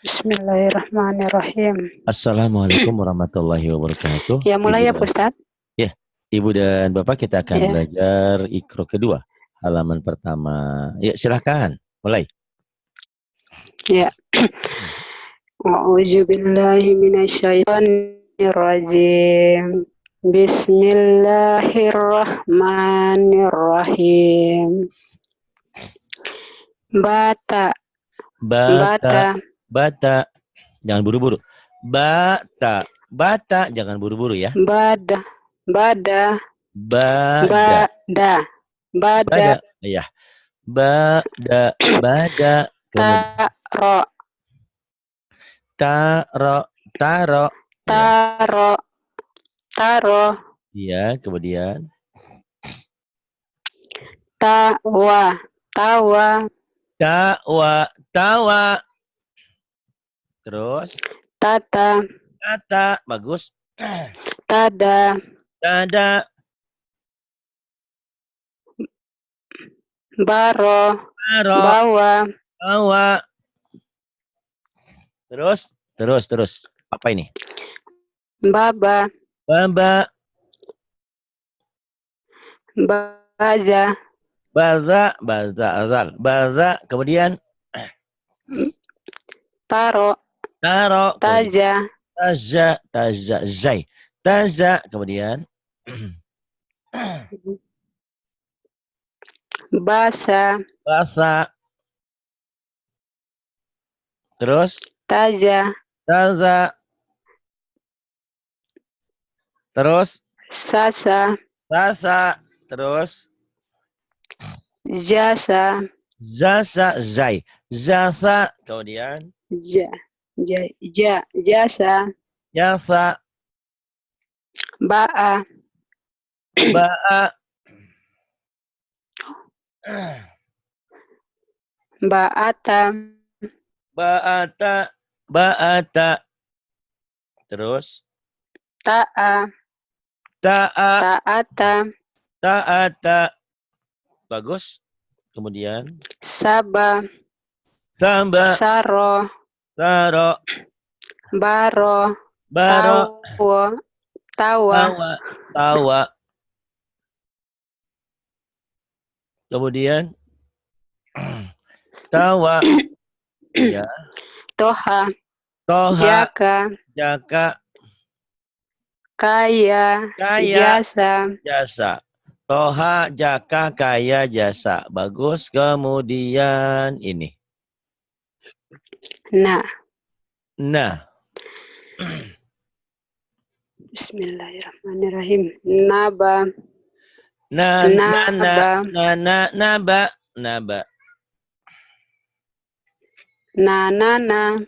Bismillahirrahmanirrahim. Assalamualaikum warahmatullahi wabarakatuh. Ya, mulai ya, Ibu Pak Ustadz. ya, Ibu dan Bapak kita akan Ya, belajar Iqra kedua, halaman pertama. Ya, silahkan, mulai. ya. A'udzu billahi minasyaitonir rajim. Bismillahirrahmanirrahim. Bata, Bata, bata, bata, jangan buru-buru. Bata, jangan buru-buru ya. bada, bada, Bada, bada, bada, bada, ya. Bada, kemudian taro, taro, taro, ya. taro, taro, Iya, kemudian tawa, tawa, tawa, tawa. Terus tata, kata, bagus. tada, Tada, baro, taro, bawa, bawa. Terus. Apa ini? baba, Baba, baza, baza. Kemudian taro, taro, kemudian taza, taza. Kemudian basa, basa. Terus taza, taza. Terus sasa, sasa. Terus jasa, jasa. Kemudian ja, jasa, yasa, baa, baa. baata, Baata. Terus taa, ta'a, taata, ta'ata. Bagus. Kemudian saba, samba, saro, saro, baro, baro, tawo, tawa, tawa, tawa. Kemudian tawa, ya, toha, toha, jaka, jaka, kaya, kaya, jasa, jasa. Toha, jaka, kaya, jasa. Bagus. Kemudian ini. nah. Nah. Bismillahirrahmanirrahim. Naba, Naba, naba, naba. nanana,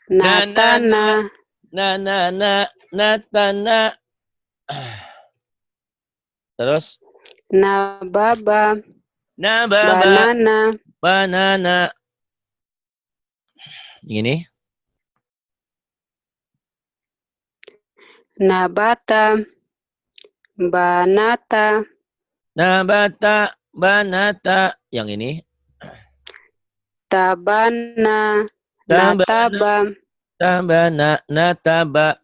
natana, Natana. Terus nababa, nababa, banana, banana. Ini nabata, banata, nabata, banata. Yang ini tabana, tabana, nataba, tabana, nataba.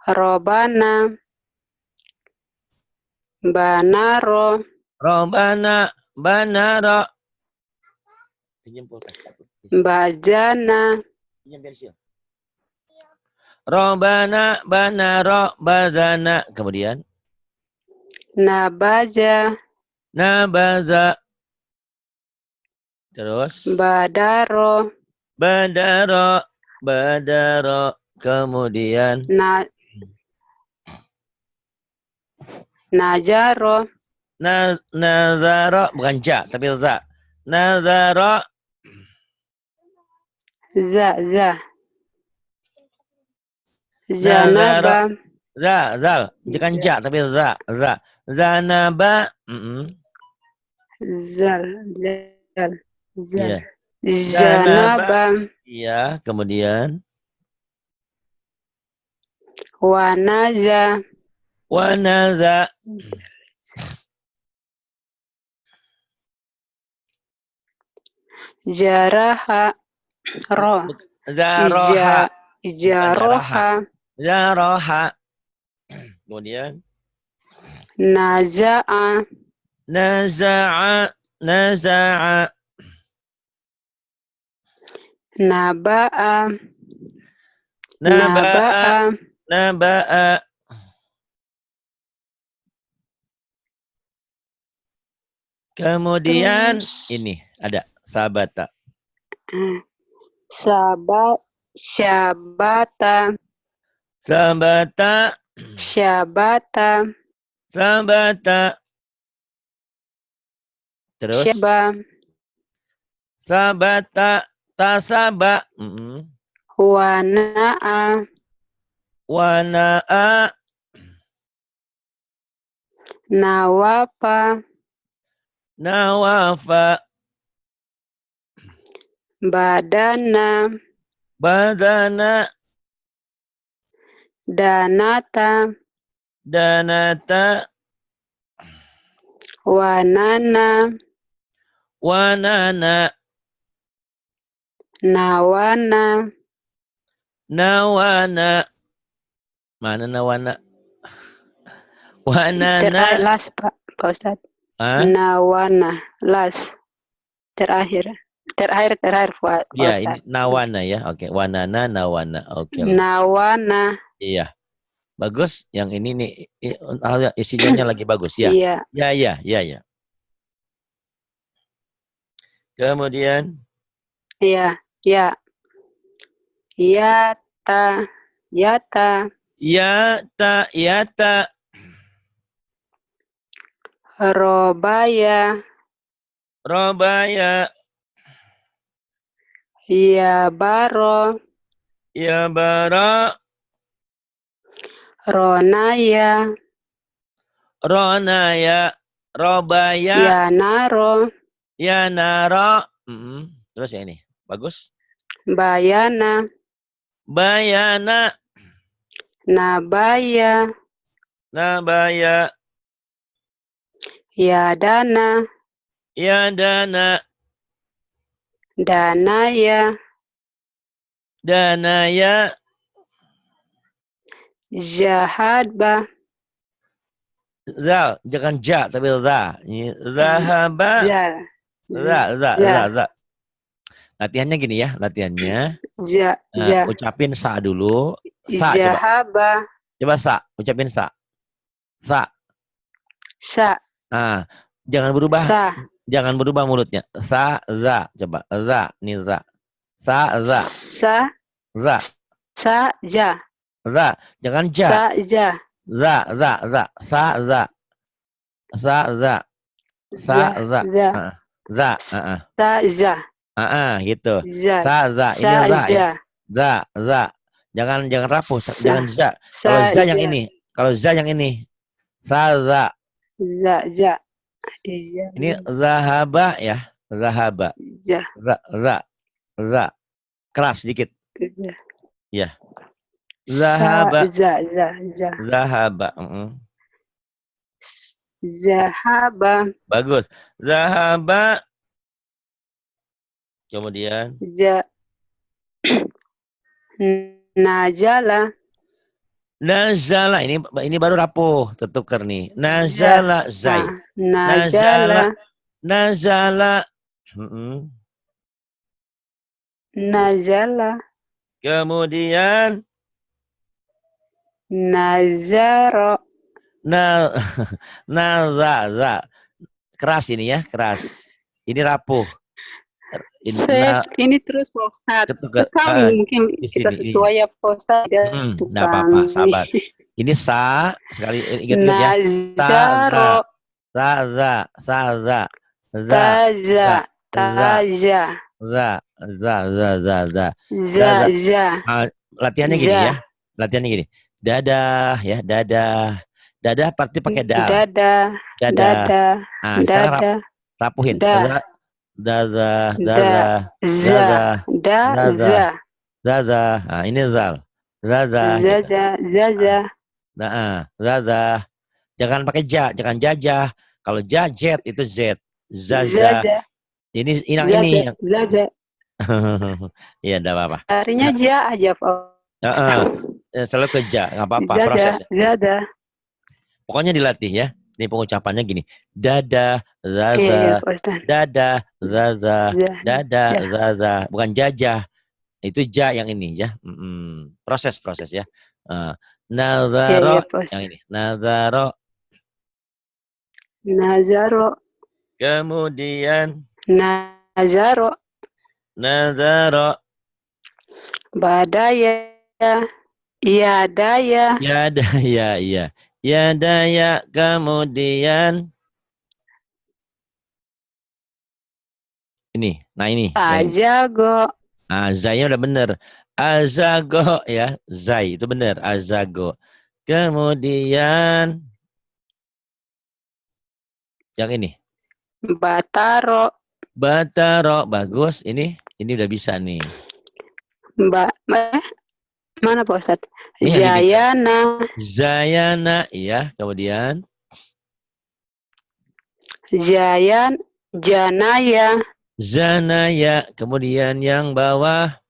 robana, banaro, Robana, banaro. bajana, Robana, banaro, badana. Kemudian nabaja, nabaza. Terus badaro, badaro. Kemudian najaro, nazaro, bukan ja, tapi za. Nazaro, za, nazaro, janaba, zal. Bukan ja, tapi za. Zanaba, zal, iya. Zanaba, janaba, iya. Kemudian wanaza, wanaza, Jaraha. Ro. Zaroha. Bukan jaraha. Jaroha. Zaroha. Kemudian Naza'a. naza'a. Naza'a. Naba'a. Naba'a. Naba'a. Naba'a. Kemudian Terus ini ada sabata. Syabata. Sabata. Syabata. Sabata. Terus Syaba. sabata. Tasaba. Wana'a. Wana'a. Nawafa. Nawafa. Badana. Badana. Danata. Danata. Wanana. Wanana. Nawana. Nawana. Mana nawana? Wanana. Las, Pak Ustadz. Ah? Nawana. Las. Terakhir. Terakhir, Pak Ya, ini Ustadz. nawana ya. Oke, wanana, nawana. Oke. Nawana. Iya. Bagus. Yang ini nih isinya lagi bagus ya. Iya. Ya. Kemudian Iya. Ya. Yata. Yata. yata. Robaya. Robaya. Yabaro. Yabara. Ronaya. Ronaya. Robaya. Yanaro. Yanara. Terus ya ini. Bagus. Bayana. Bayana. Nabaya. Nabaya. Yadana. Yadana. Danaya. Danaya. Jahadba. Zal. Jangan ja, tapi za. Zahaba. Zal. Za. Latihannya gini ya. Latihannya. Ucapin sa dulu. Sa coba. Zahaba. Coba sa. Ucapin sa. Sa. Sa. Nah, jangan berubah. Sa. Jangan berubah mulutnya. Sa, za. Coba. Za. Ini za. Sa, za. Sa. Za. Sa. Ja. Za. Jangan ja. Sa. Ja. Za. Sa, za. Sa, za. Sa, za. Za. Za. Sa. Ja. Gitu. Za. Sa, za. Ini Sa. za ya. Ja. Za. Jangan rapuh. Jangan za. Kalau Sa. za yang ini. Kalau za yang ini. Sa, za. Ja. Ini zahaba ya. Zahaba. Ja. Za. Keras sedikit. Ja. Ya. Zahaba. Za. Zahaba. Zahaba. Bagus. Zahaba. Kemudian. Najala. Nazala. Ini baru rapuh. Tertukar nih. Nazala. Zai. Najala. Nazala. Nazala. Kemudian. Nazaro. Naza. Keras ini ya. Keras. Ini rapuh. Ini terus Pak Ustadz. Mungkin kita sesuai ya Pak Ustadz. Nggak apa-apa, sabar. Ini sa, sekali ingat ya. Nazaro. Za. Taza. Latihannya gini ya. Latihannya gini. Dadah ya, dadah. Dadah pasti pakai da. Dadah. Nah, sekarang rapuhin. Zaza. Nah, ini zal. Zaza. Nah, zaza. Jangan pakai ja, jangan jajah. Kalau ja, jet itu z. Zaza. Ini Zaga. Zaga. Iya, enggak apa-apa. Larinya ja aja, Pak. Selalu kerja, nggak apa-apa, Zaga. prosesnya. Zaga. Pokoknya dilatih ya. Ini pengucapannya gini. Dada, Iya, zaza, Pak Ustaz. dada, zaza, dada, Ja. zaza. Bukan jajah. Itu ja yang ini ya. Proses ya. Nazaro Iya, Pak yang Ustaz. ini. Nazaro. Nazaro. Kemudian Nazaro. nazaro. Badaya. Iya, daya. Ya daya, iya. Ya daya. Kemudian ini. Nah ini. Ajago. Zai-nya udah bener. Azago ya. Zai itu bener. Azago. Kemudian yang ini. Bataro. Bataro. Bagus. Ini udah bisa nih. Mana Pak Ustadz? Ini yang dibikin. Jayana. Zayana. Iya. Kemudian. Janaya. Zanaya. Kemudian yang bawah.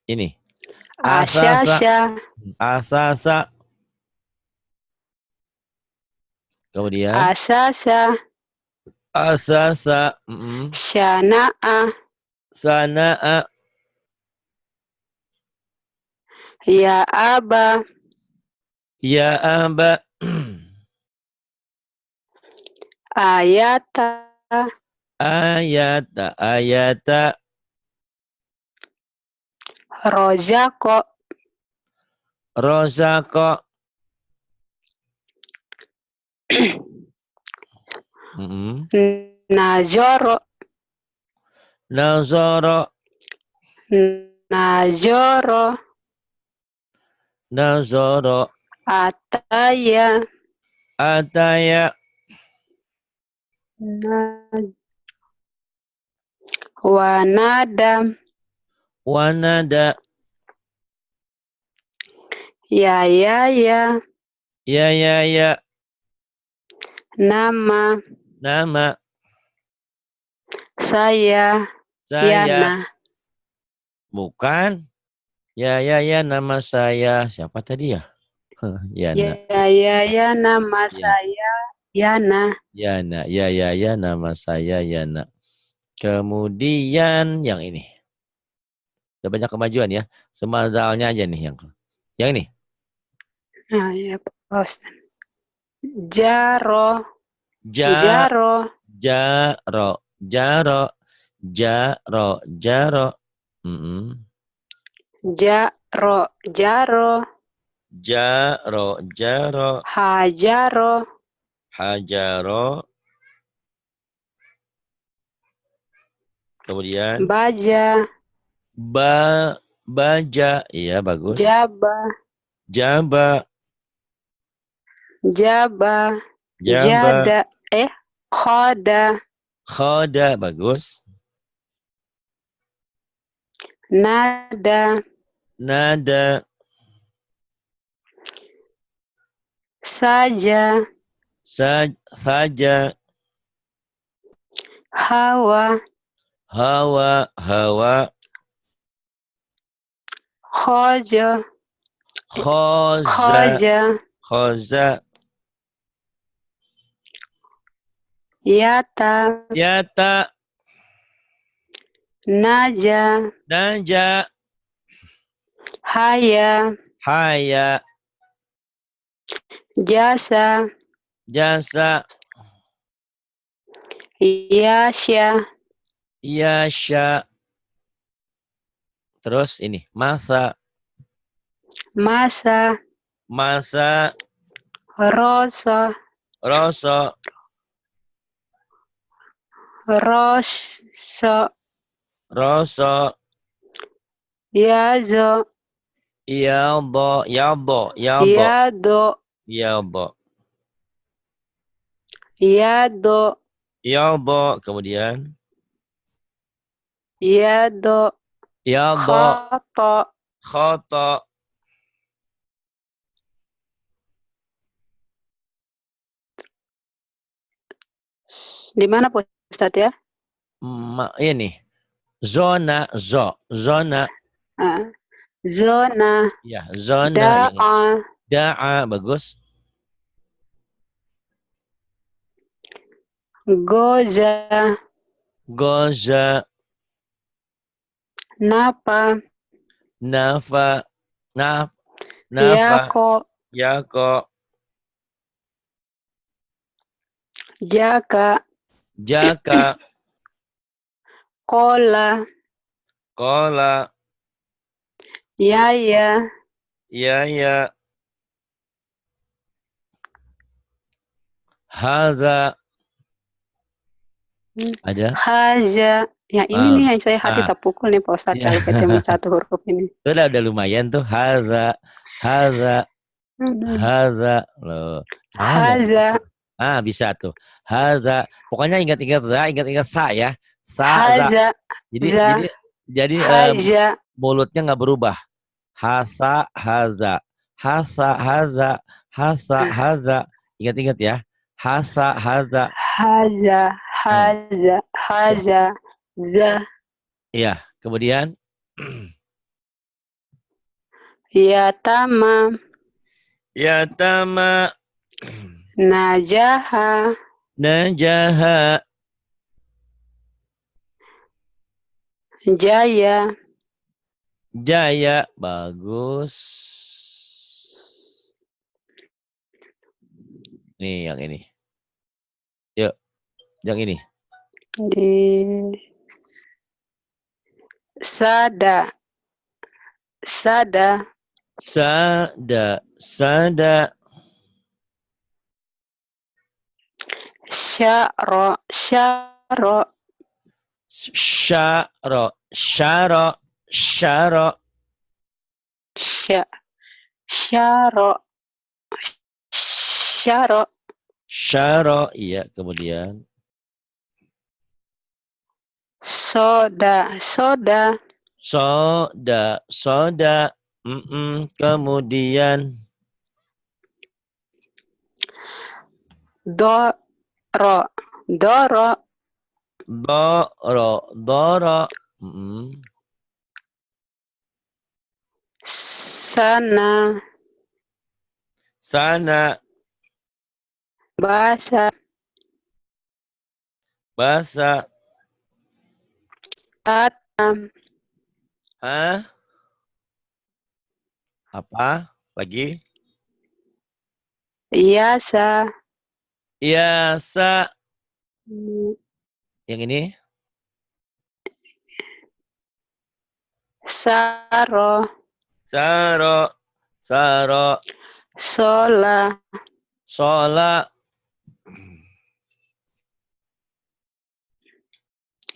Ini. Asasa. Asasa. Kemudian. Asasa. Asasa. Syana'a. Sana'a. Ya aba. Ya aba. Ayata. Ayata. Ayata. Rozako. Rozako. Nazoro. Nazoro. Nazoro. Nazoro. Ataya. Ataya. Wanada. Wanada. Ya. Ya. Nama. Nama. Saya. Saya. Yana. Bukan. Ya, nama saya. Siapa tadi ya? Yana. Ya, nama saya Yana. Yana. Ya, nama saya Yana. Kemudian yang ini. Udah banyak kemajuan ya. Semazalnya aja nih yang ini. Nah, ya, Pak. Jaro. Jaro. Jaro. Jaro. Jaro. Jaro. Jaro. Jaro. Hajaro. Hajaro. Kemudian Baja. Baja. Iya, bagus. Jaba. Jaba. Jada. Khoda. Khoda. Bagus. Nada. Saja. Saja. Hawa. Hawa. Khoja. Khoza. Yata. Yata. Naja. Haya. Jasa. Yasha. Terus ini masa. Rosa. Yazo. Yalbo. Yado. Yalbo. Kemudian Yado. Khoto. Di mana Pak Ustadz ya? Ini zona zona. Zona. Ya, zona yang ini. Da'a. Da'a, bagus. Goza. Goza. Napa. Nafa. Nafa. Yako. Yako. Jaka. Jaka. Kola. Kola. Yaya. Yaya. Hadza. Ada? Haza. Yang ini nih yang saya hati terpukul nih Pak Ustadz, Ya. kalau ketemu satu huruf ini. Udah lumayan tuh. Hadza. Loh. Haza. Bisa tuh. Hadza. Pokoknya ingat-ingat sa ya. Haza. Jadi Haza. mulutnya nggak berubah. Hasa, haza. Ingat-ingat ya. Hasa, haza. Haza. Za. Iya, kemudian Yatama. Yatama. Najaha. Najaha. Jaya. Jaya. Bagus. Nih yang ini. Yuk, yang ini. Sada. Sada. Syaro. Syaro. Iya, kemudian Soda. Kemudian Doro. Sana. Basa. Atam. Apa? Lagi? Yasa. Yasa. Yang ini? Saro. Sola.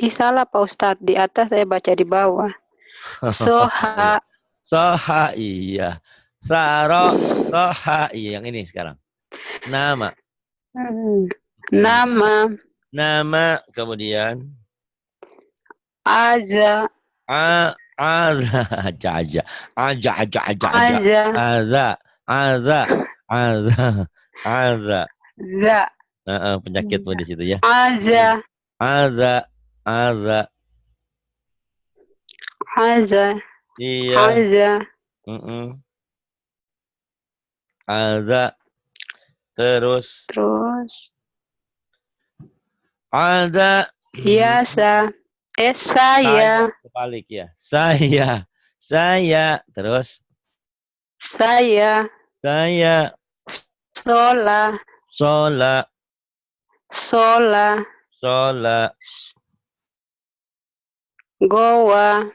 Salah Pak Ustadz, di atas saya baca di bawah. Soha. Iya. Soha, iya yang ini sekarang. Nama, kemudian Aza. Za. Penyakitmu di situ ya. Aza. Iya. Terus ada. Yasa. Saya. Kebalik ya. Saya. Terus Saya. Sola. Goa.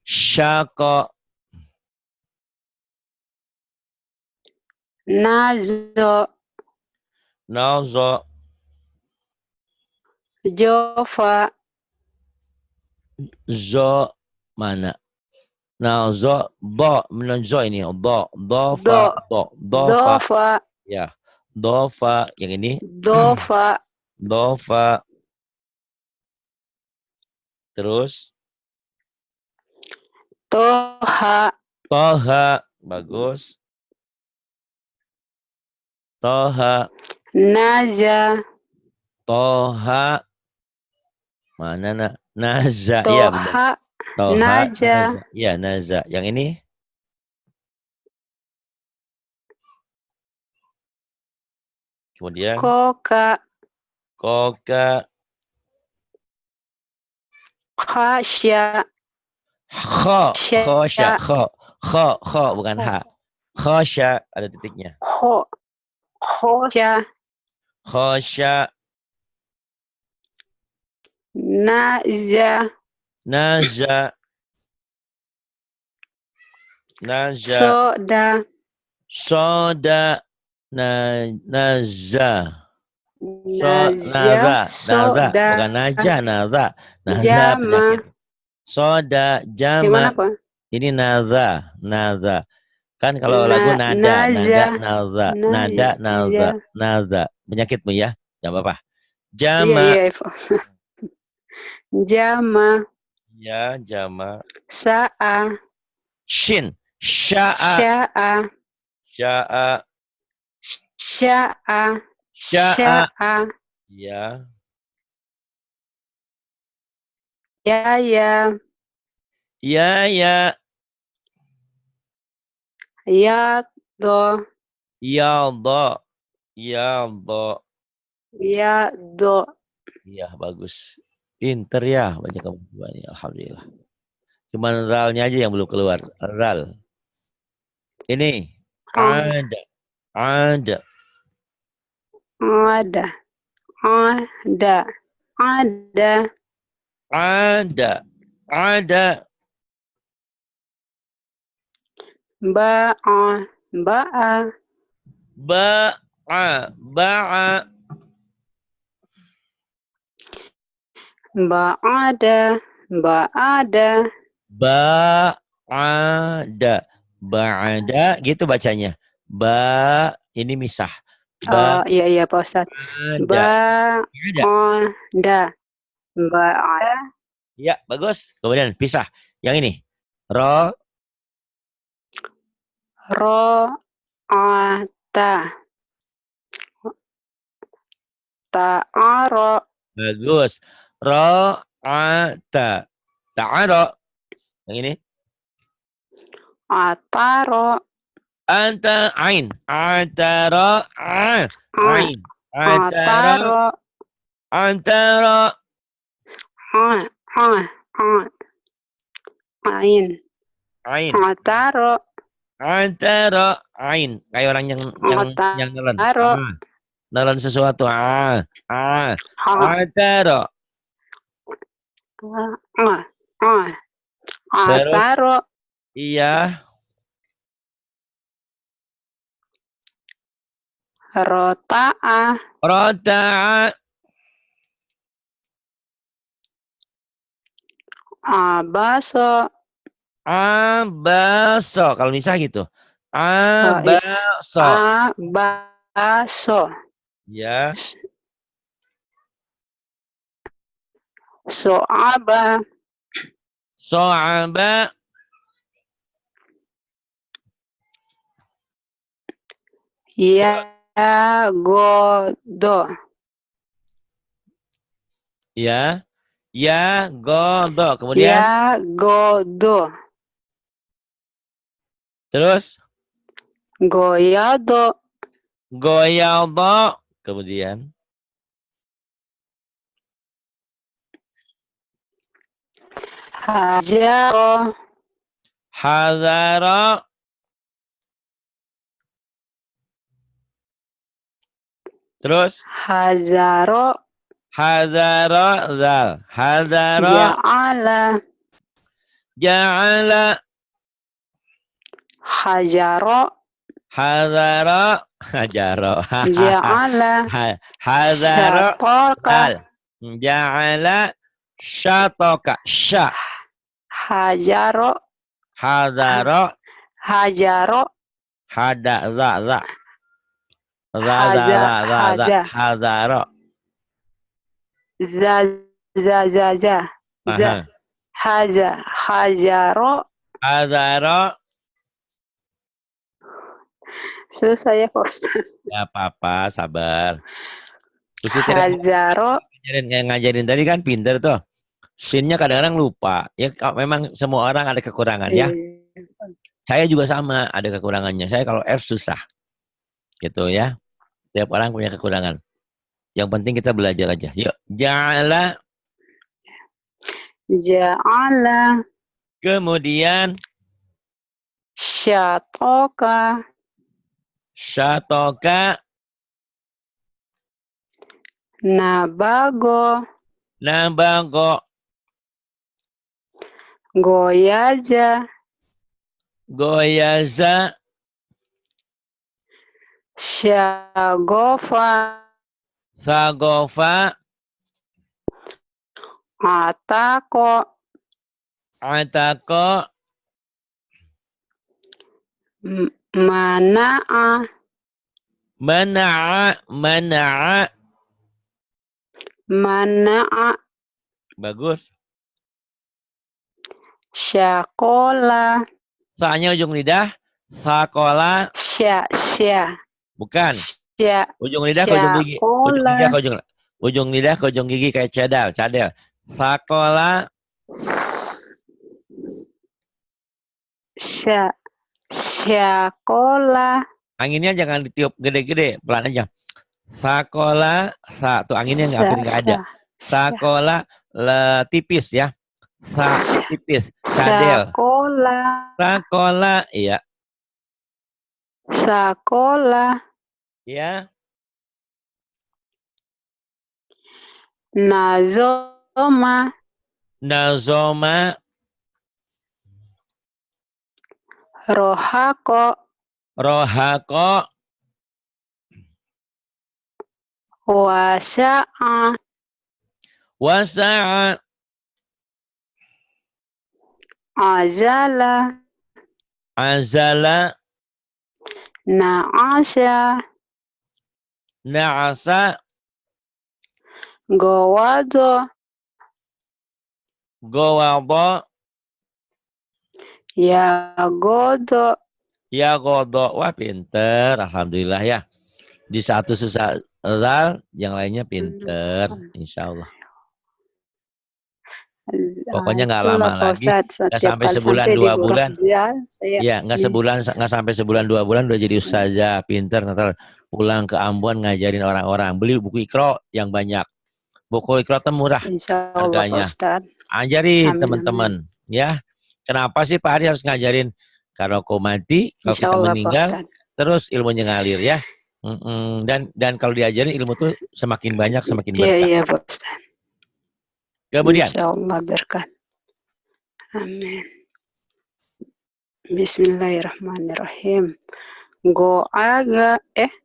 Syako. Nazo. Jova. Mana? Ini Dofa. Ya. Dofa yang ini. Dofa. Terus Toha. Toha. Bagus. Toha. Naza. Toha. Mana nak? Naza. Iya benar. Toha. Toha. Naza. Naza. Iya naza. Yang ini? Kemudian. Koka. Koka. Khasya. Kho. Khosya. Sya. Kho. Kho. Kho. Bukan H. Khosya. Ada titiknya. Kho. Khosya. Khosya. Naza. Naza. Naza. Soda. Soda. Naza. Naza. Naza. Soda. Bukan naja. Naza. Naza Jama. penyakit. Soda. Gimana, Jama. Pak? Ini naza. Naza. Kan kalau lagu nada. Naza. Nada. Naza. Nada. Naza. Naza. Naza. Penyakitmu ya. Jangan apa-apa. Iya, Jama. iya. Jama. Ya. Jama. Sa'a. Shin. Sya'a. Sya'a. Sya'a. Sya'a. Sya'a. Sya'a. Ya. Ya, ya. Ya. Ya. Ya, do. Ya. Do. Ya. Do. Ya, do. Iya, bagus. Pinter ya. Banyak kamu coba nih. Alhamdulillah. Cuman ralnya aja yang belum keluar. Ral. Ini. Ada. Ada. Ada. Ada. Ada. Ada. Ada. Ba'a. Ba'a. Ba'a. Ba'a. Ba'ada. Ba'ada. Ba'ada. Ba'ada. Gitu bacanya. Ini misah. Oh, iya, iya, Pak Ustadz. Ada. Ba'ada. Ba'ada. Ya, bagus. Kemudian pisah. Yang ini. Ro. Ro'ata. Ta'aro. Bagus. Ro'ata. Ta'aro. Yang ini. Ataro. Anta ain. Antara ain. Ataro. Antara Ain. ain. Ataro. Antara ain. Kayak orang yang nelen. Ataro. Nelen sesuatu. Antara. Terus. Ataro. Iya. Rota'a. Rota'a. Abaso. Abaso. Kalau misah gitu. Abaso. Abaso. Ya. So'aba. So'aba. Ya godo. Ya. Ya godo. Kemudian. Ya godo. Terus. Goyado. Goyado. Kemudian. Hajaro. Hadaro. Terus. Hazaro. Hadaro. Zal. Hadaro. Ja'ala. Ja'ala. Hajaro. Hadaro. Hajaro. Ja'ala. Hadaro. Syatoka. Ja'ala. Syatoka. Sya. Hajaro. Hadaro. Hajaro. Hada. Za. Za. Hadaro. Za. Haja. Hajaro. Azaro. Susah ya Pak Ustaz. Gak apa-apa, sabar. Ustaz tidak Hazaro. ngajarin tadi kan pinter tuh. Sinnya kadang-kadang lupa. Ya memang semua orang ada kekurangan ya. Saya juga sama, ada kekurangannya. Saya kalau F susah. Gitu ya. Tiap orang punya kekurangan. Yang penting kita belajar aja. Yuk. Ja'ala. Ja'ala. Kemudian. Syatoka. Syatoka. Nabago. Nabago. Goyaza. Goyaza. Syagofa. Sagofa. Atako. Atako. Mana'a. Mana'a. Mana'a. Mana'a. Bagus. Syakola. Sa-nya ujung lidah. Sakola. Sya. Bukan. Sya. Ujung lidah ke ujung gigi. Ujung lidah ke ujung lidah ke ujung gigi kayak cadel. Sakola. Syakola. Anginnya jangan ditiup gede-gede, pelan aja. Sakola, tuh anginnya nggak ada. Sakola tipis ya. Tipis. Cadel. Sakola, iya. Sakola. Ya. Nazoma. Nazoma. Rohako. Rohako. Wasa'a. Wasa'a. Azala. Azala. Na'asya. Na'asa. Gowado. Gowado. Yagodo. Yagodo. Wah pinter. Alhamdulillah ya. Di satu susah zal, yang lainnya pinter. Insya Allah. Pokoknya nggak lama lagi. Nggak sampai sebulan 2 bulan. Iya, nggak sampai sebulan 2 bulan udah jadi ustazah pinter. Ntar pulang ke Ambon ngajarin orang-orang. Beli buku Iqra yang banyak. Buku Iqra itu murah harganya. Ajarin teman-teman ya. Kenapa sih Pak Ari harus ngajarin? Karena kau mati, kalau kita meninggal, terus ilmunya ngalir ya. Dan kalau diajarin ilmu tuh semakin banyak, semakin berkah. Iya Pak Ustaz. Kemudian. Insyaallah berkat. Amin. Bismillahirrahmanirrahim. Go'aga.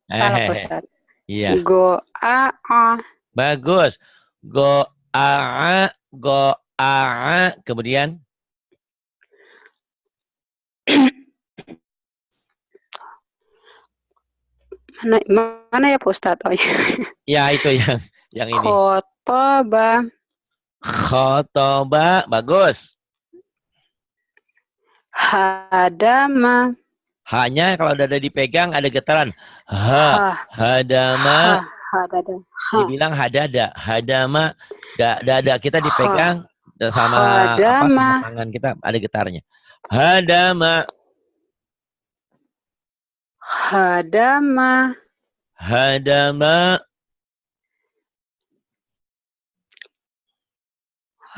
Salah Pak Ustaz. Iya. Go'a'a. Bagus. Go'a'a. Go'a'a. Kemudian. Mana ya Pak Ustaz? Oh, ya itu yang ini. Khotoba. Khotoba. Bagus. Hadama. Hanya kalau dada dipegang ada getaran. Hadama. Dibilang hadada. Hadama. Dada kita dipegang sama sama tangan kita ada getarnya. Hadama. Hadama. Hadama.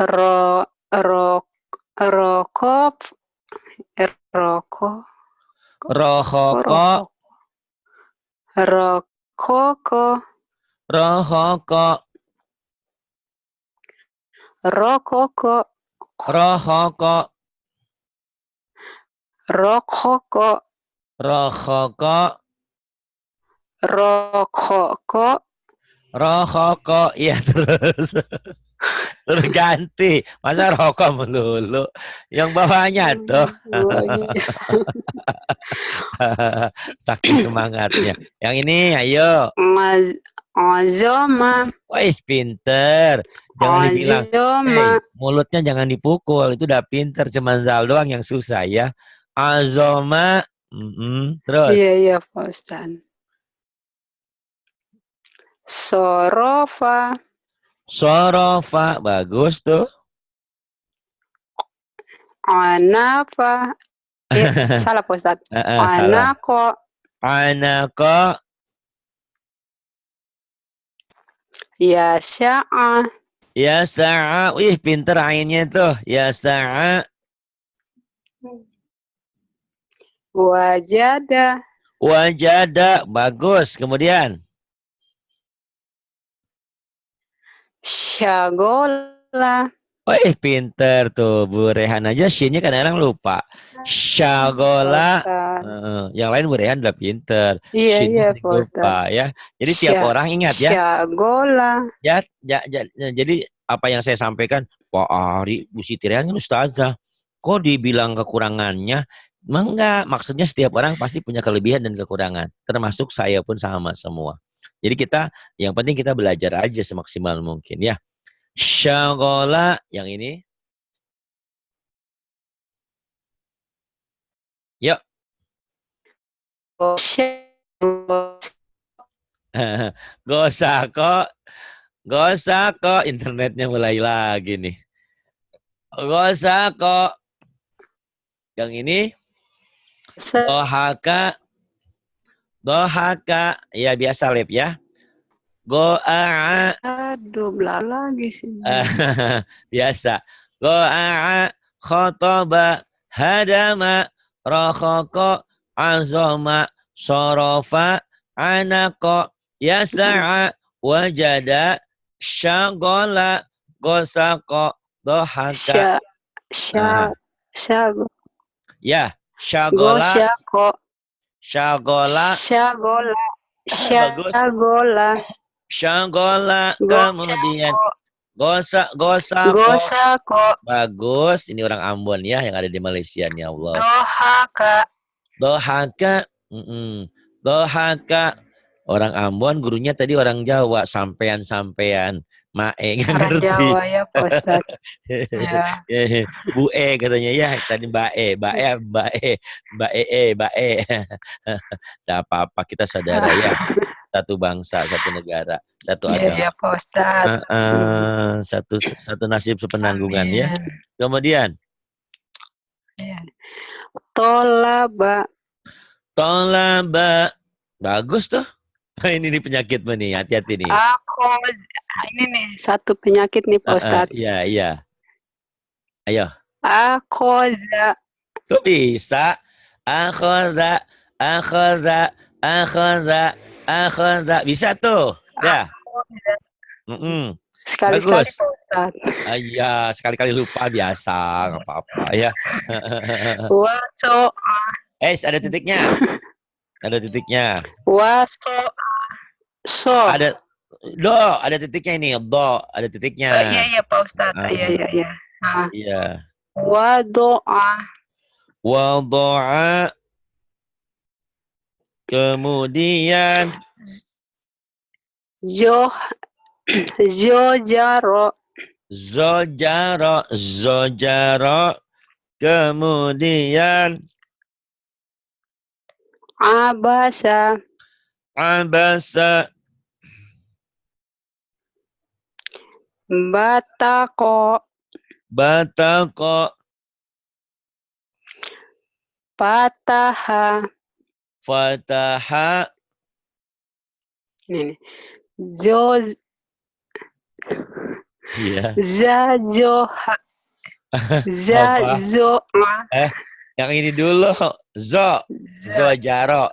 Rokop. Rohoko. Rokoko. Rohoko. Rokoko. Rohoko. Rokoko. Rohoko. Rokoko. Rohoko. Iya terus. Terus ganti. Masa rokok melulu. Yang bawahnya tuh. Saking semangatnya. Yang ini ayo. Azama. Wih, pinter. Jangan dibilang, Azama. mulutnya jangan dipukul. Itu udah pinter. Cuman zal doang yang susah ya. Azoma. Terus. Iya, Pak Ustadz. Sorofa. Sorofa. Bagus tuh. Anafa. Salah Pak Ustadz. Salah. Anako. Anako. Yasya'a. Ya sa'a. Wih, pinter ainnya tuh. Ya sa'a. Wajada. Wajada. Bagus. Kemudian. Syagola. Wih, pinter tuh. Bu Rehan aja shinnya kadang-kadang lupa. Syagola. Yang lain Bu Rehan udah pinter. Shinnya Iya, sering Pak Ustadz. lupa ya. Jadi tiap orang ingat ya. Syagola. Ya, jadi apa yang saya sampaikan, Pak Ari, Bu Siti Rehan kan ustazah. Kok dibilang kekurangannya? Emang enggak, maksudnya setiap orang pasti punya kelebihan dan kekurangan. Termasuk saya pun sama semua. Jadi yang penting kita belajar aja semaksimal mungkin ya. Syagola, yang ini. Yuk. Gosako, internetnya mulai lagi nih. Gosako. Yang ini. Dohaka. Ya biasa Lep ya. Go'a. Aduh, belah lagi sih. Biasa. Go'a. Khotoba. Hadama. Rokhoko. Azoma. Sorofa. Anako. Yasa'a. Wajada. Syagola. Gosako. Dohaka. Syago. Ya. Syagola. Gosyako. Syagola. Syagola. Bagus. Syagola. Kemudian gosako. Bagus. Ini orang Ambon ya yang ada di Malaysia nih Allah. Dohaka. Dohaka. Orang Ambon, gurunya tadi orang Jawa. Sampean. Mae nggak ngerti. Jawa ya Pak Ustadz. Ya. Bu E katanya ya. Tadi Bae. Tidak apa-apa, kita saudara ya. Satu bangsa, satu negara, satu agama. Iya Pak Ustadz. Satu nasib sepenanggungan ya. Kemudian. Tolaba. Bagus tuh. Ini penyakit nih, hati-hati nih. Ini nih satu penyakit nih Pak Ustadz. Iya. Ayo. Akhoza. Kok bisa? Akhoza. Bisa tuh. Ya. Sekali-sekali Pak Ustadz. Iya, sekali-kali lupa biasa, nggak apa-apa ya. Ada titiknya. Ada titiknya. Ada titiknya ini. Ada titiknya. Iya Pak Ustadz. Iya. Iya. Wado'a. Kemudian. Zojaro. Kemudian. Abasa. Batako. Fataha. Ini. Iya. Zazoha. Zazoha. Yang ini dulu. Zojaro.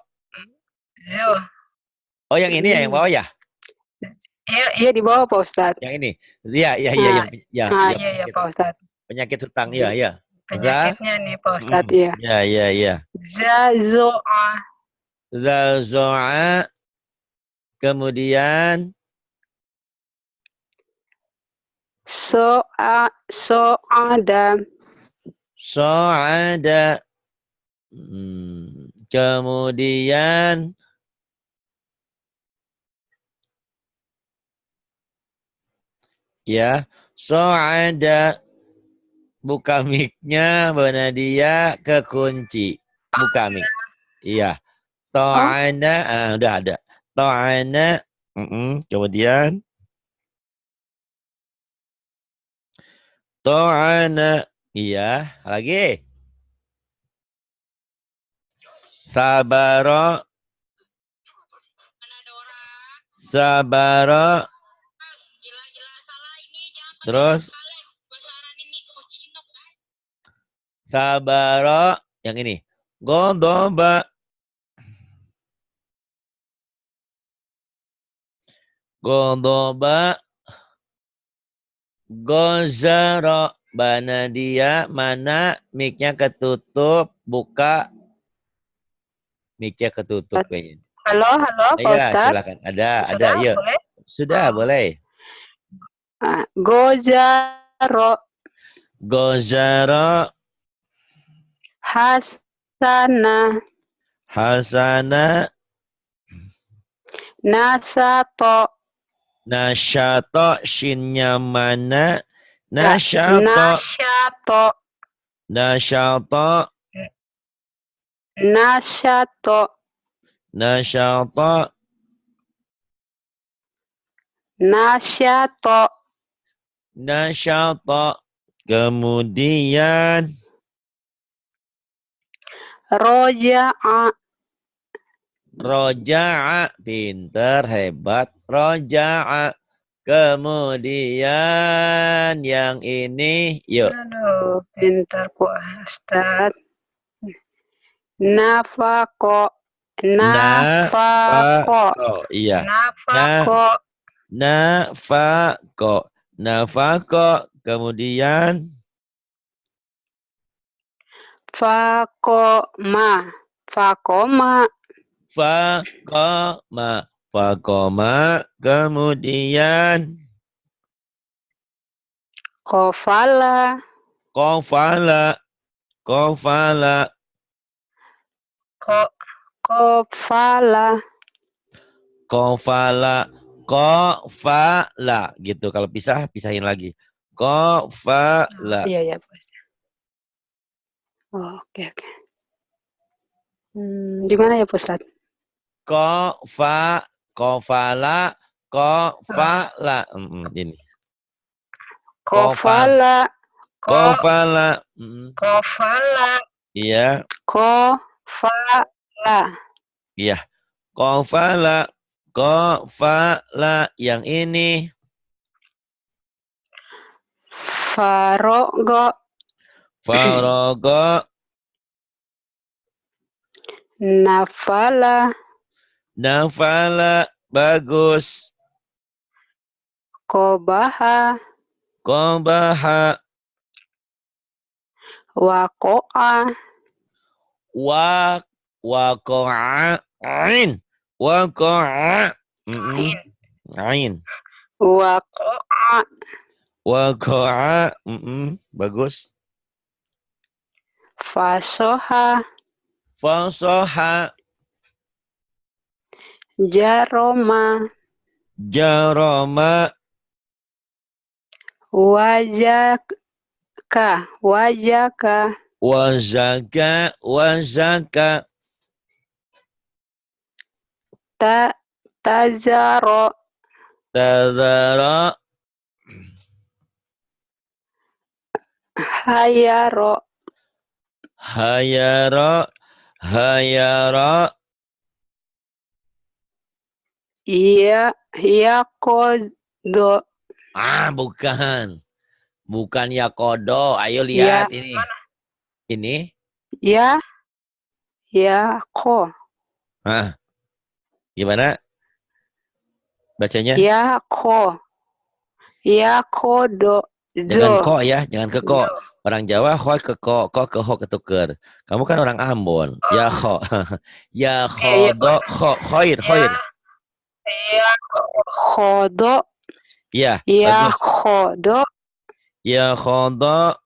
Oh, yang ini ya, yang bawah ya? Iya di bawah Pak Ustadz. Yang ini. Iya, Iya Pak Ustadz. Penyakit hutang, iya. Penyakitnya nih Pak Ustadz ya. Iya. Zazo'a. Kemudian. So'ada. Kemudian. Ya. So'ada. Buka mic-nya, Mbak Nadia, kekunci. Buka mic. Iya. Oh, To'ana. Udah ada. To'ana. Kemudian. To'ana. Iya. Lagi. Sabaro. Sabaro. Terus. Sabaro. Yang ini. Godoba. Godoba. Gozaro. Mbak Nadia, mana mic-nya ketutup, buka mic-nya ketutup kayaknya. halo, Pak Iya, Ustadz. silakan. Ada, Sudah yuk. boleh? Sudah, boleh. Gozaro Gozaro, Hasana Hasana, Nasato Nasyato, shinnya mana? Nasyato, Nasyato Nasyato, Nasyato Nasyato, Nasyato Nasyato. Kemudian, Roja'a Roja'a, pinter, hebat. Roja'a. Kemudian yang ini, yuk. Aduh, pintar Pak Ustadz. Nafako Nafako Nafako, iya. Nafako Nafako, nafako. Kemudian Fakoma Fakoma fakoma, fakoma. Kemudian Kofala kofala, kofala, Kofala kofala, kofala. Gitu. Kalau pisah, pisahin lagi. Kofala. Iya Pak Ustadz. Oke. Di mana ya Pak Ustadz? Kofala, kofala. Ini. Kofala Kofala. Kofala Iya. Kofala Iya. Kofala. Kofala. Yang ini. Farogo Farogo. Nafala Nafala. Bagus. Kobaha Kobaha. Wako'a Wako'a. Ain. Wako'a. Ain. Wako'a Wako'a. Bagus. Fasoha Fasoha. Jaroma Jaroma. Wajaka Wazaka. Wazaka. Tazaro Tazara. Hayaro Hayara. Hayara. Yakodo Bukan. Bukan Yakodo. Ayo Ya lihat ini. Ini. Yako Gimana bacanya? Yakodo Jangan ko ya, jangan ke ko. Orang Jawa ko ke ko ke ho ketuker. Kamu kan orang Ambon. Ya ko. Ya khodo kho khoir khoir. Yakodo Iya, bagus. Yakodo Ya khodo.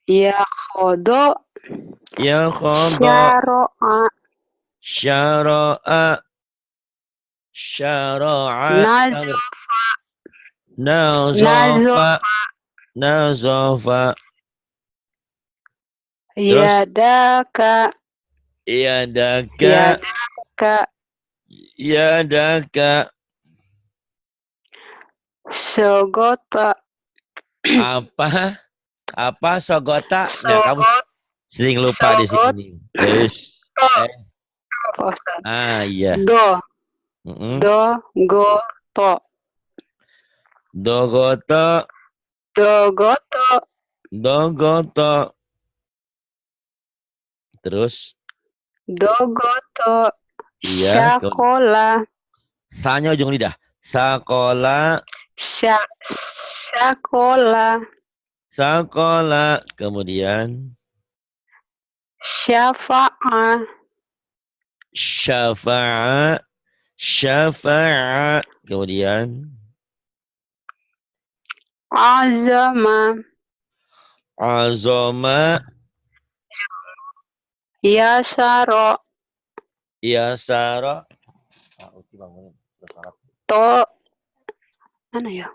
Yakodo Ya khodo. Syaro'a Syara'a. Syara'a. Nazafa Nazofa. Nazofa. Terus? Yadaka. Yadaka. Yadaka. Yadaka. Sogota. Apa? Apa sogota? Nah, kamu Sogot. sering lupa di sini. Yes. Ustaz. Iya. Do. Mm-mm. Do. Go. To. Dogoto. Dogoto. Dogoto. Terus? Dogoto. Iya. Syakola. Sanya ujung lidah. Sakola. Syakola. Sakola. Kemudian? Syafa'a. Syafa'a. Syafa'a. Kemudian? Azama. Azoma. Yasaro. Yasara. To. Mana ya?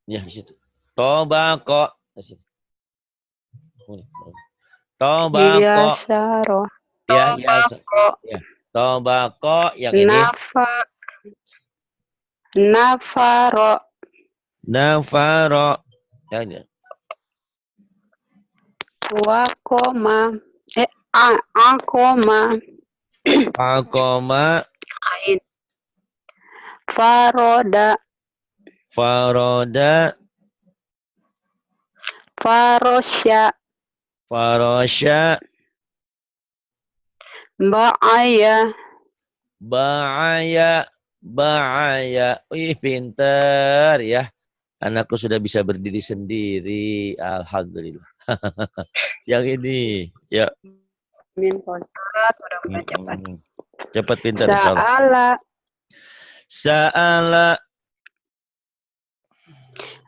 Ya, di situ. Tobako. Tobako. Yasaro. Ya, Tobako. ya. Tobako yang ini. Nafaro. Nafaro. Ya, ini. Wakoma. Akoma. Akoma. Ain. Faroda. Faroda. Farosya. Farosya. Ba'aya. Ba'aya. Ba'aya. Wih, pinter ya. Anakku sudah bisa berdiri sendiri. Alhamdulillah. Yang ini. Ya. Min Ustaz, mudah-mudahan cepat. Cepat pintar. Sa'ala. Sa'ala.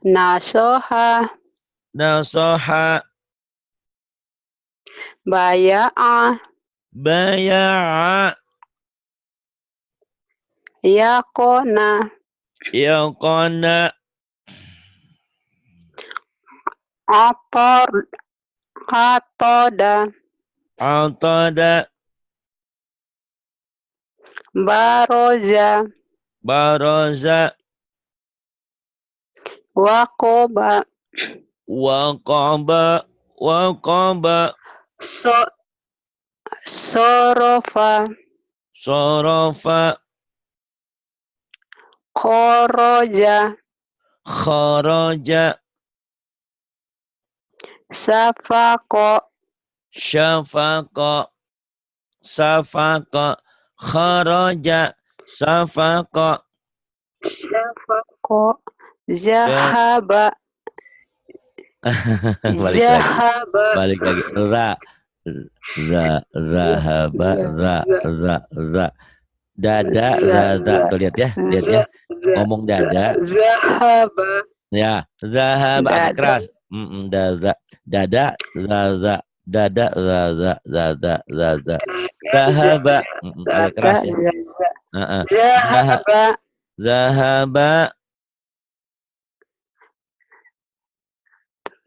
Nasoha. Nasoha. Baya'a. Baya'a. Yakona. Yaqona. Atoda. Atada. Baroza. Baroza. Wakoba. Waqaba. Waqaba. Sorofa. Sorofa. Koroja. Kharaja. Safako. Syafaqa. Safaqa. Kharaja. Safaqa. Safako. Zahaba. Zahaba. Balik lagi. Zahaba. Dada. Tuh lihat ya. Lihat ya. Ngomong dada. Zahaba. Ya. Zahaba. Agak keras. Dada. Dada. Dada. Zahaba. Agak keras ya. Zahaba. Zahaba.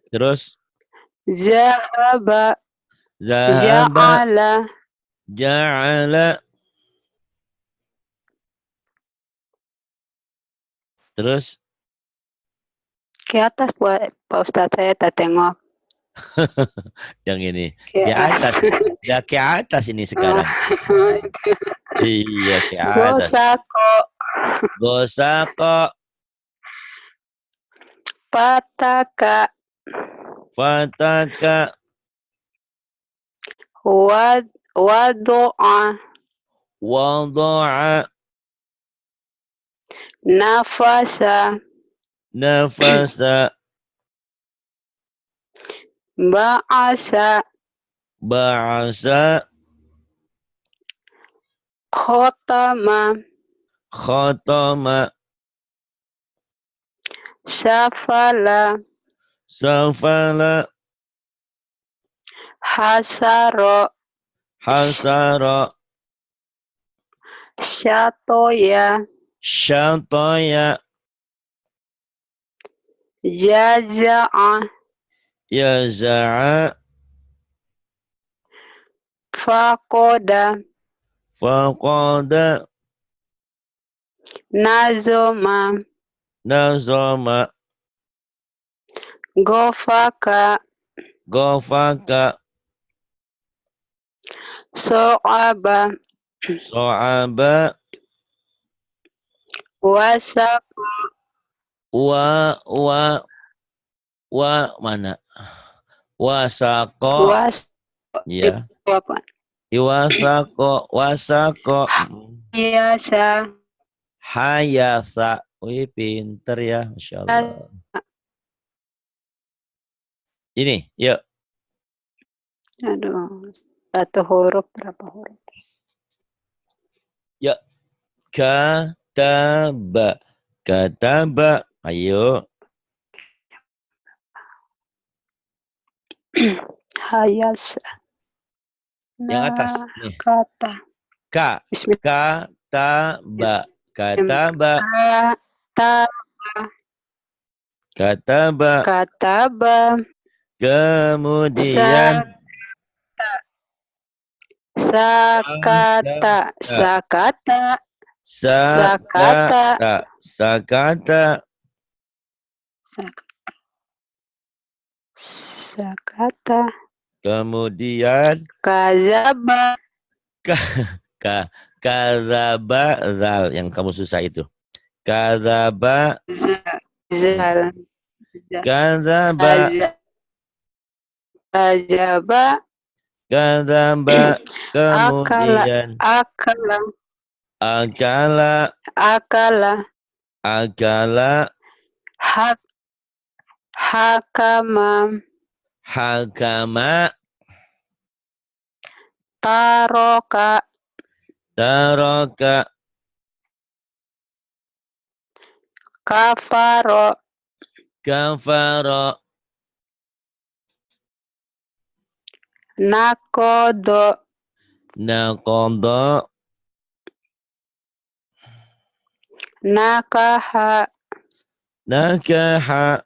Terus? Zahaba. Zahaba. Ja'ala. Ja'ala. Terus? Ke atas Pak Ustadz, saya tak tengok. Yang ini. Ke atas. Ya ke atas ini sekarang. Iya ke atas. Gosako. Gosako. Pataka. Fataka. Wado'a. Wada'a. Nafasa. Nafasa. Ba'asa. Ba'asa. Khotama. Khatama. Safala. Safala. Hasaro. Hasara. Syatoya. Syataya. jaza'a, yaza'a, faqada, faqada, nazoma, nazama, gofaka, gofaka, so'aba, so'aba, wasak, wa mana? Wasako, was, ya. apa? Iwasako, wasako, Biasa, hayasa. Wih, pinter ya, Masya Allah. Ini, yuk. aduh, satu huruf berapa huruf? Yuk. Kataba. Kataba. Ayo. Hayasa. Yang atas. Nah, Nih. kata. Ka. Bismillah. Kataba. Kataba. Kataba. Kataba. Kemudian. Sakata. Sakata. Sakata. Sakata. Sakata. Kemudian. Kazaba. Kadzaba zal yang kamu susah itu. Kadzaba Zal. kadzaba Kazaba. kadzaba kemudian Akala. akala Akala. akala Hakama. hakama Taroka. taraka Kafaro. kafara Nakodo. naqada Nakaha. nakaha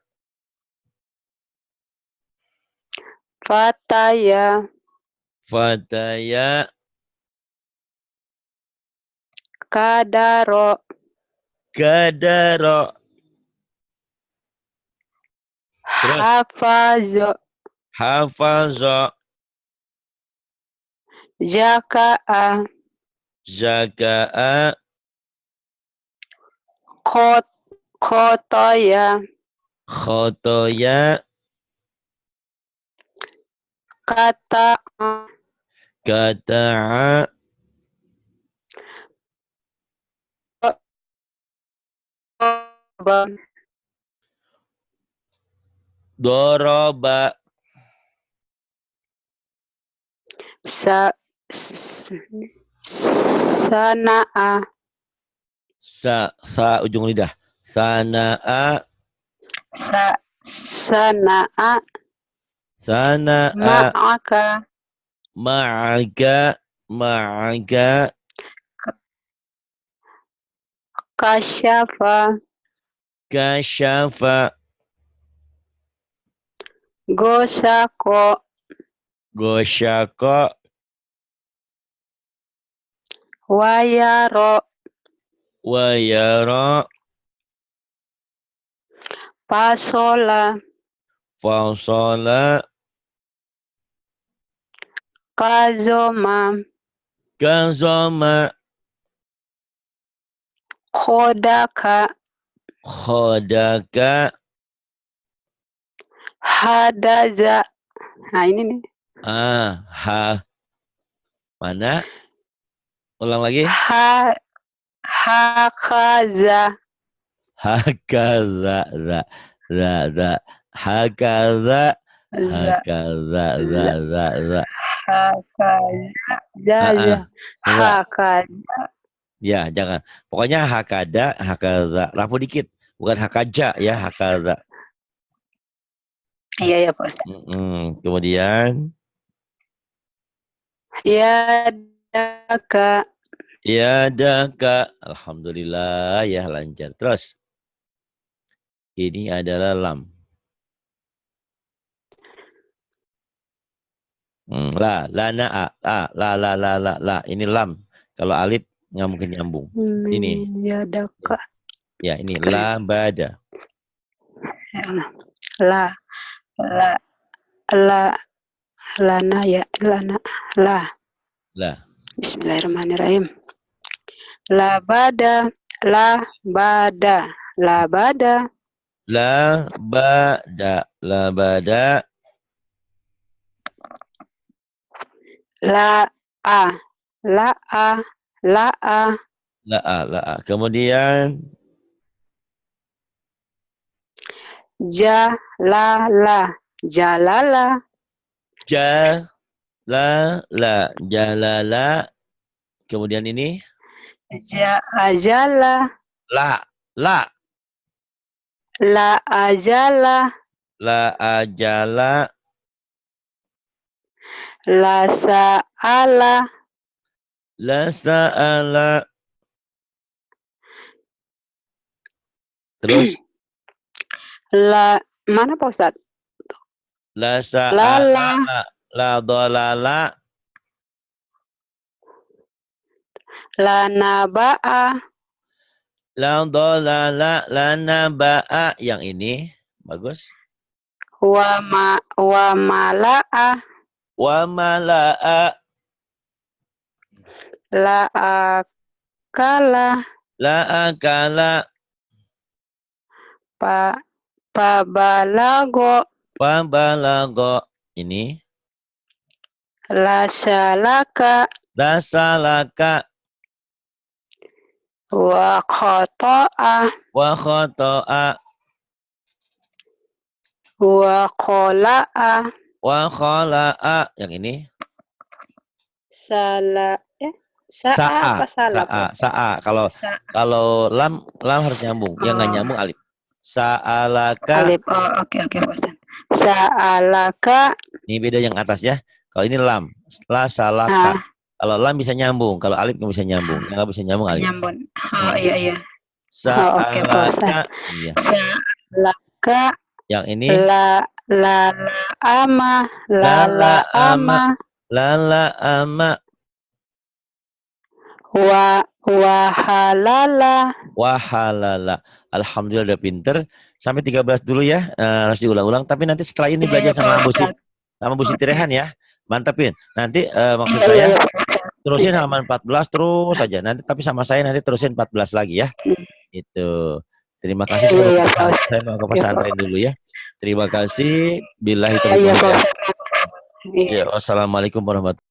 Fataya. fataya Kadaro. kadara terus Hafazo. hafaza Jaka'a. zakaa Khotoya. khotoya Kata'a. kata'a doroba Sa. Sana'a. sa ujung lidah sana'a Sana'a. sana'a Ma'aka. ma'aka Kasyafa. kasyafa Gosako. gosyaka Wayaro. wayara Pasola. fasala Kazoma. kazama Khodaka. khodaka Hadaza. Nah ini nih. Mana ulang lagi Hakaza. hakaza za hakaza Za. hakaza Za. za Hakaza. Zaza. za Hakaza. ya jangan pokoknya hakaza rapuh dikit bukan hakaja ya hakaza Iya ya Pak Ustaz. Kemudian Yadaka. ya daka alhamdulillah ya lancar terus Ini adalah lam. La, na, a, la. Ini lam. Kalau alif nggak mungkin nyambung. Ini. Ya daka. Ya, ini la bada. La, lana ya, lana, la. La. Bismillahirrahmanirrahim. La bada. La bada. La bada. La bada. La a. La a. La a. La a. Kemudian jalala. Jalala. Jalala. Kemudian ini Ajala. la. La ajala. La ajala. La sa'ala. La sa'ala. Terus La, mana Pak Ustadz? la sa'ala. Lala. La dolala. La naba'a. La dolala. La naba'a. Yang ini bagus. Wa mala'a. Wa mala'a. La akala. La akala. Pabalago. Pabalago. Ini. La salaka. La salaka. Wa khoto'a. Wa khoto'a. Wa khola'a. Wa khola'a. Yang ini. Sa'a apa salah? Sa'a. Kalau lam harus nyambung. Yang nggak nyambung alif. Sa'alaka. Alif. Oh, oke Pak Ustadz. Sa'alaka. Ini beda yang atas ya. Kalau ini lam. La salaka. Kalau lam bisa nyambung. Kalau alif nggak bisa nyambung. Yang nggak bisa nyambung alif. Nyambung. Oh iya. Sa'alaka. Oke Pak Ustadz. Iya. Sa'alaka. Yang ini. La ama. La ama. Lala ama. Wahalala. Alhamdulillah udah pinter. Sampai 13 dulu ya. Harus diulang-ulang. Tapi nanti setelah ini belajar sama Bu Siti Rehan ya. Mantapin. Nanti maksud saya terusin halaman 14 terus saja. Nanti tapi sama saya nanti terusin 14 lagi ya. Itu. Terima kasih. Saya mau ke pesantren dulu ya. Terima kasih. Billahi taufiq. Ya, wassalamualaikum warahmatullahi wabarakatuh.